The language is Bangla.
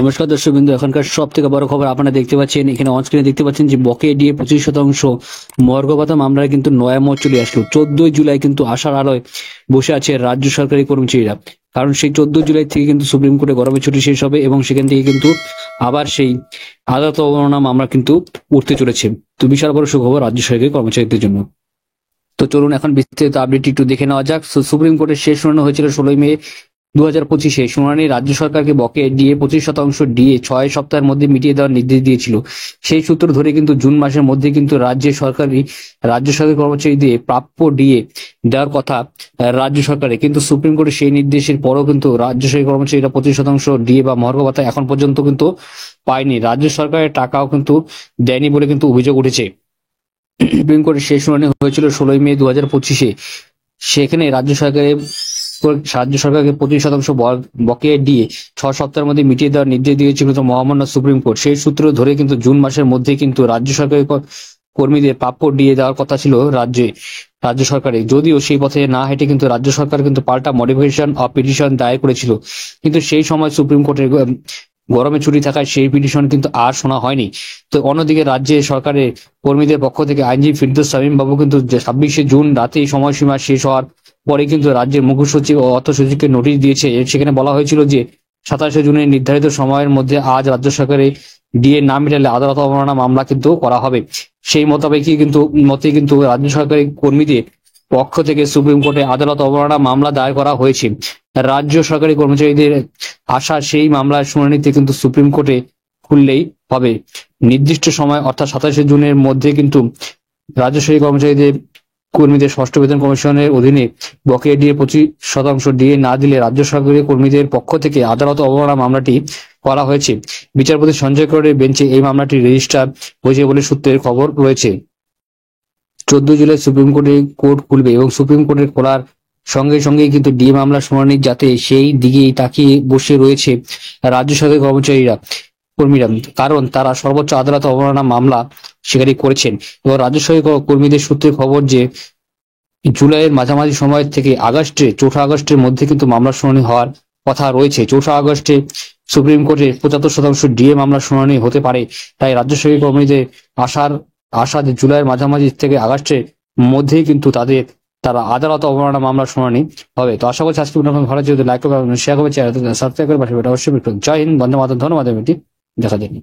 নমস্কার দর্শক বিন্দু, এখনকার সব থেকে বড় খবর আপনারা দেখতে পাচ্ছেন। এখানে অনস্ক্রিনে দেখতে পাচ্ছেন যে বকেয়া দিয়ে 25% মর্গ ভাতা মামলায় কিন্তু নয়া মোড় চলে আসলো। 14 জুলাই কিন্তু আশার আলোয় বসে আছে রাজ্য সরকারি কর্মচারীরা, কারণ সেই 14 জুলাই থেকে কিন্তু সুপ্রিম কোর্টে গরমের ছুটি শেষ হবে এবং সেখান থেকে কিন্তু আবার সেই আদালত অবমাননা মামলা কিন্তু উঠতে চলেছে। তো বিশাল বড় সুখবর রাজ্য সরকারি কর্মচারীদের জন্য। তো চলুন এখন বিস্তারিত আপডেট একটু দেখে নেওয়া যাক। সুপ্রিম কোর্টের শেষ শুনানি হয়েছিল 16 মে 2025-এ। শুনানি রাজ্য সরকারকে বকেয়া ডিএ 25% ডিএ 6 সপ্তাহের মধ্যে মিটিয়ে দেওয়ার নির্দেশ দিয়েছিল। সেই সূত্র ধরে কিন্তু জুন মাসের মধ্যে কিন্তু রাজ্য সরকারি কর্মচারীদের প্রাপ্য ডিএ দেওয়ার কথা রাজ্য সরকারের, কিন্তু সুপ্রিম কোর্টের সেই নির্দেশের পরও কিন্তু রাজ্য সরকারি কর্মচারীরা 25% ডিএ বা মর্গ ভাতা এখন পর্যন্ত কিন্তু পায়নি। রাজ্য সরকারের টাকাও কিন্তু দেয়নি বলে কিন্তু অভিযোগ উঠেছে। সুপ্রিম কোর্টের শেষ শুনানি হয়েছিল 16 মে 2025-এ। সেখানে রাজ্য সরকারকে 25% বকেয়া দিয়ে 6 সপ্তাহের মধ্যে মিটিয়ে দেওয়ার নির্দেশ দিয়েছিল মহামান্য সুপ্রিম কোর্ট। সেই সূত্র ধরে কিন্তু জুন মাসের মধ্যে কিন্তু রাজ্য সরকারি কর্মীদের প্রাপ্য দিয়ে দেওয়ার কথা ছিল রাজ্য সরকারের। যদিও সেই পথে না হেঁটে কিন্তু রাজ্য সরকার কিন্তু পাল্টা মডিফিকেশন অফ পিটিশন দায়ের করেছিল, কিন্তু সেই সময় সুপ্রিম কোর্টের গরমে ছুটি থাকায় সেই পিটিশন কিন্তু আর শোনা হয়নি। তো অন্যদিকে রাজ্যে সরকারের কর্মীদের পক্ষ থেকে আইনজীবী ফিরদৌস শামীম বাবু কিন্তু 26শে জুন রাতে সময়সীমা শেষ হওয়ার পরে কিন্তু রাজ্যের মুখ্য সচিব ও অর্থ সচিবকে নোটিশ দিয়েছে। সেখানে বলা হয়েছিল যে 27শে জুনের নির্ধারিত সময়ের মধ্যে আজ রাজ্য সরকারের ডিএ না মেটালে আদালত অবমাননা মামলা কিন্তু করা হবে। সেই মোতাবেকই কিন্তু রাজ্য সরকারি কর্মীদের পক্ষ থেকে সুপ্রিম কোর্টে আদালত অবমাননা মামলা দায়ের করা হয়েছে। রাজ্য সরকারি কর্মচারীদের আশা সেই মামলার শুনানিতে কিন্তু সুপ্রিম কোর্টে খুললেই হবে। নির্দিষ্ট সময় অর্থাৎ 27শে জুনের মধ্যে কিন্তু রাজ্য সরকারি কর্মীদের ষষ্ঠ বেতন কমিশনের অধীনে বকেয়া ডিএ 25% ডিএ না দিলে রাজ্য সরকারি কর্মীদের পক্ষ থেকে আদালত অবমাননা মামলাটি করা হয়েছে। বিচারপতি সঞ্জয় করের বেঞ্চে এই মামলাটি রেজিস্টার হয়েছে বলে সূত্রের খবর রয়েছে। 14 জুলাই সুপ্রিম কোর্ট খুলবে এবং সুপ্রিম কোর্টের খোলার সঙ্গে সঙ্গেই কিন্তু ডিএ মামলা শুনানির যাতে সেই দিকেই তাকিয়ে বসে রয়েছে রাজ্য সরকারি কর্মীরা, কারণ তারা সর্বোচ্চ আদালত অবমাননা মামলা সেখানে করেছেন। এবং রাজ্য সরকারি কর্মীদের সূত্রে খবর যে জুলাইয়ের মাঝামাঝি সময় থেকে চৌঠা আগস্টের মধ্যে কিন্তু মামলা শুনানি হওয়ার কথা রয়েছে। 4 আগস্টে সুপ্রিম কোর্টে 75% ডিএ মামলা শুনানি হতে পারে। তাই রাজ্য সরকারি কর্মীদের আশা যে জুলাইয়ের মাঝামাঝি থেকে আগস্টের মধ্যেই কিন্তু তারা আদালত অবমাননা মামলা শুনানি হবে। তো আশা করছি আজকে ভালো, যেহেতু লাইক করবেন, শেয়ার করবেন, সাবস্ক্রাইব করে পাশে অবশ্যই। জয় হিন্দ, বন্দে মাতরম। ধন্যবাদ। এটি দেখা যায়নি।